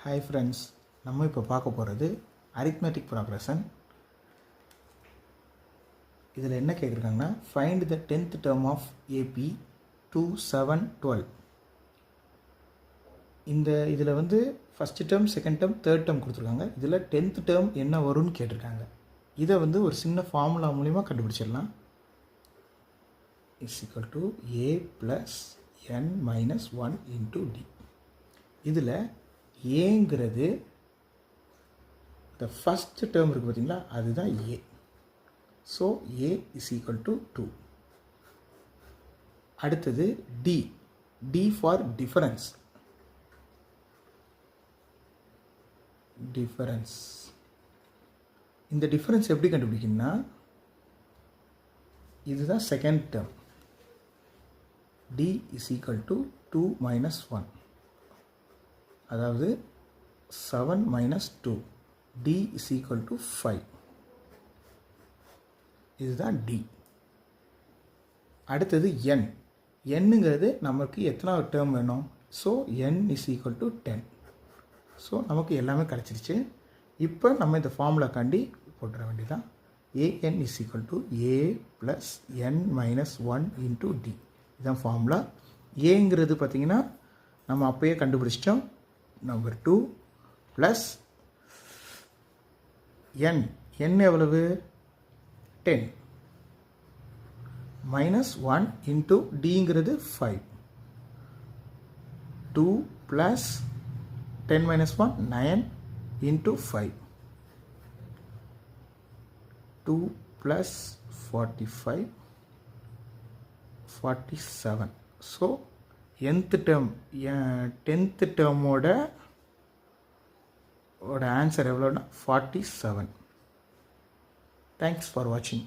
Hi friends, நம்ம இப்போ பார்க்க போகிறது arithmetic progression. இதில் என்ன கேட்குறாங்கன்னா find the 10th term of AP 2, 7, 12. இதில் வந்து first term, second term, third term கொடுத்துருக்காங்க. இதில் 10th டேர்ம் என்ன வரும்னு கேட்டிருக்காங்க. இதை வந்து ஒரு சின்ன ஃபார்முலா மூலிமா கண்டுபிடிச்சிடலாம். is equal to a plus n minus 1 into d. இதில் ஏங்கிறது the first term இருக்குது பார்த்தீங்களா, அதுதான் a. So a is equal to 2. அடுத்தது d. d for difference. இந்த டிஃபரன்ஸ் எப்படி கண்டுபிடிக்கணும்னா, இதுதான் second term. d is equal to 2 minus 1. அதாவது 7 minus 2. d is equal to 5. இதுதான் d. அடுத்தது n. nங்கிறது நமக்கு எத்தனாவது டேர்ம் வேணும்? So n is equal to 10. So நமக்கு எல்லாமே கிடச்சிருச்சு. இப்போ நம்ம இந்த ஃபார்முலா காண்டி போட்டுற வேண்டியதான். an is equal to a plus n minus 1 into d. இதுதான் ஃபார்முலா. ஏங்கிறது பார்த்திங்கன்னா நம்ம அப்போயே கண்டுபிடிச்சிட்டோம். நம்பர் 2 ப்ளஸ் n எவ்வளவு? 10 minus 1 into டிங்கிறது 5. 2 plus 10 minus 1 9 into 5. 2 plus 45 47. So nth term 10th termோட ஆன்சர் எவ்வளோன்னா 47. தேங்க்ஸ் ஃபார் வாட்சிங்.